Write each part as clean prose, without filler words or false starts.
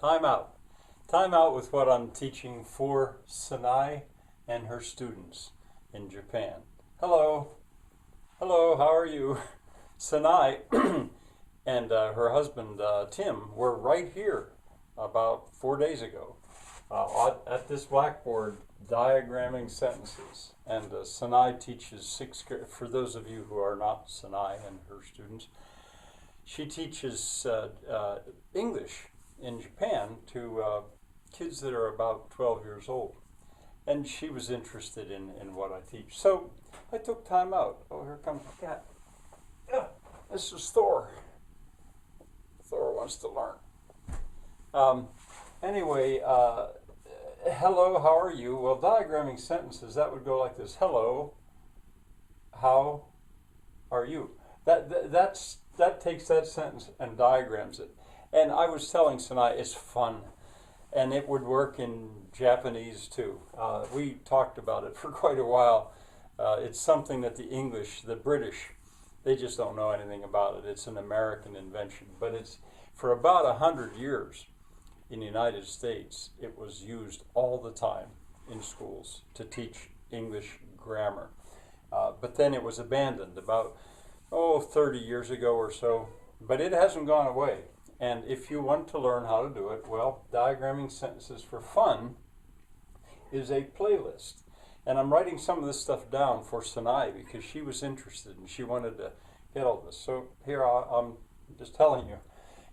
Time out. Time out with what I'm teaching for Sanae and her students in Japan. Hello. Hello, how are you? Sanae and her husband Tim were right here about 4 days ago at this blackboard diagramming sentences. And Sanae teaches for those of you who are not Sanae and her students, she teaches English in Japan to kids that are about 12 years old. And she was interested in what I teach. So I took time out. Oh, here comes the cat. Yeah, this is Thor. Thor wants to learn. Anyway, hello, how are you? Well, diagramming sentences, that would go like this. Hello, how are you? That takes that sentence and diagrams it. And I was telling Sanae, it's fun. And it would work in Japanese too. We talked about it for quite a while. It's something that the British, they just don't know anything about it. It's an American invention. But it's for about 100 years in the United States, it was used all the time in schools to teach English grammar. But then it was abandoned about, 30 years ago or so. But it hasn't gone away. And if you want to learn how to do it, well, Diagramming Sentences for Fun is a playlist. And I'm writing some of this stuff down for Sanae because she was interested and she wanted to get all this. So here I'm just telling you.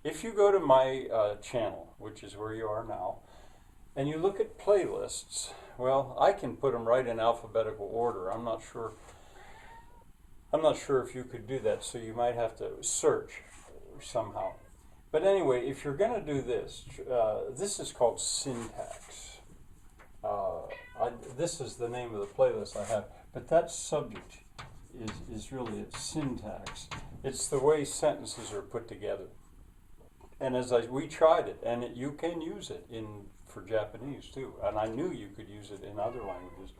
If you go to my channel, which is where you are now, and you look at playlists, well, I can put them right in alphabetical order. I'm not sure if you could do that, so you might have to search somehow. But anyway, if you're going to do this, this is called syntax. This is the name of the playlist I have. But that subject is really its syntax. It's the way sentences are put together. And we tried it, and you can use it for Japanese too. And I knew you could use it in other languages.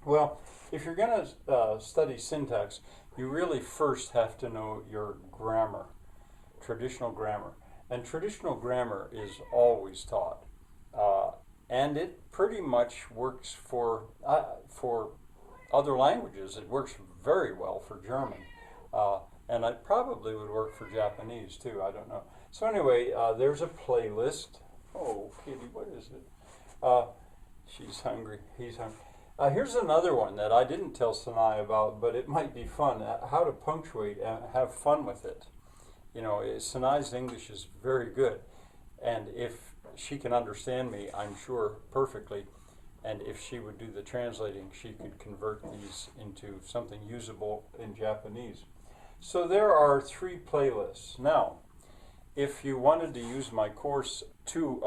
Well, if you're going to study syntax, you really first have to know your grammar. Traditional grammar. And traditional grammar is always taught. And it pretty much works for other languages. It works very well for German. And it probably would work for Japanese too, I don't know. So anyway, there's a playlist. Oh, kitty, what is it? She's hungry, he's hungry. Here's another one that I didn't tell Sanae about, but it might be fun. How to punctuate and have fun with it. You know, Sanae's English is very good, and if she can understand me, I'm sure, perfectly, and if she would do the translating, she could convert these into something usable in Japanese. So there are 3 playlists. Now, if you wanted to use my course to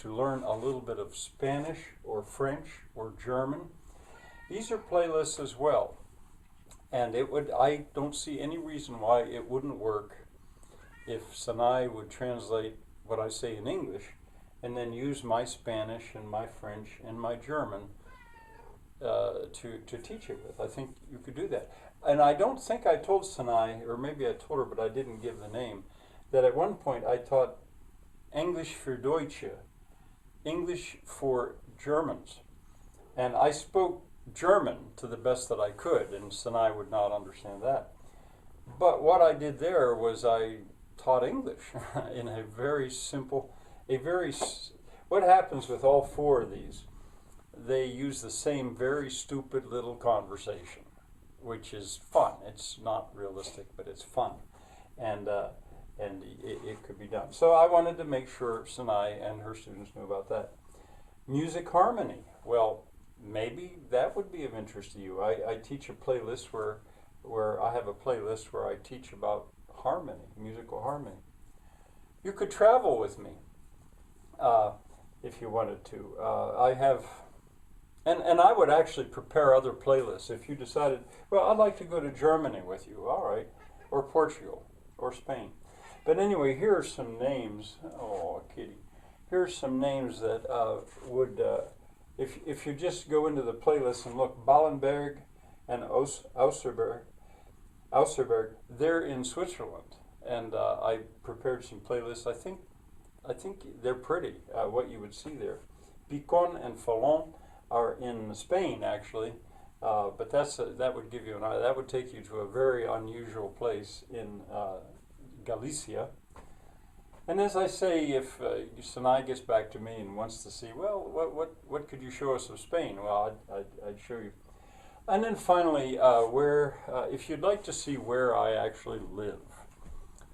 learn a little bit of Spanish or French or German, these are playlists as well. And I don't see any reason why it wouldn't work if Sanae would translate what I say in English and then use my Spanish and my French and my German to teach it with. I think you could do that. And I don't think I told Sanae, or maybe I told her, but I didn't give the name, that at one point I taught English für Deutsche, English for Germans. And I spoke German to the best that I could, and Sanae would not understand that. But what I did there was I taught English in a very simple, what happens with all 4 of these, they use the same very stupid little conversation, which is fun. It's not realistic, but it's fun. And it could be done. So I wanted to make sure Sanae and her students knew about that. Music harmony. Well, maybe that would be of interest to you. I teach a playlist where I have a playlist where I teach about harmony, musical harmony. You could travel with me if you wanted to. I have, and I would actually prepare other playlists if you decided, well, I'd like to go to Germany with you, all right, or Portugal, or Spain. But anyway, here are some names. Oh, kitty. Here's some names that would, if you just go into the playlist and look, Ballenberg and Auserberg, they're in Switzerland. And I prepared some playlists. I think I think they're pretty, what you would see there. Picon and Falon are in Spain, actually, but that would give you that would take you to a very unusual place in Galicia. And as I say, if Sanae gets back to me and wants to see, well, what could you show us of Spain? Well, I'd show you. And then finally, if you'd like to see where I actually live,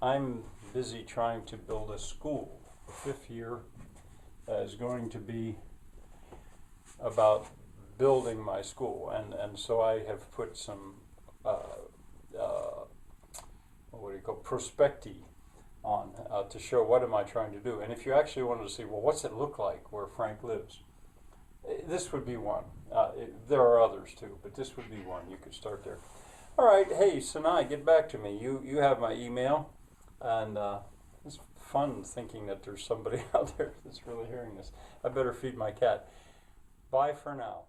I'm busy trying to build a school. The 5th year is going to be about building my school, and so I have put some what do you call prospecti on to show what am I trying to do. And if you actually wanted to see, well, what's it look like where Frank lives, this would be one. There are others too, but this would be one. You could start there. All right, hey Sanae, get back to me. You have my email, and it's fun thinking that there's somebody out there that's really hearing this. I better feed my cat. Bye for now.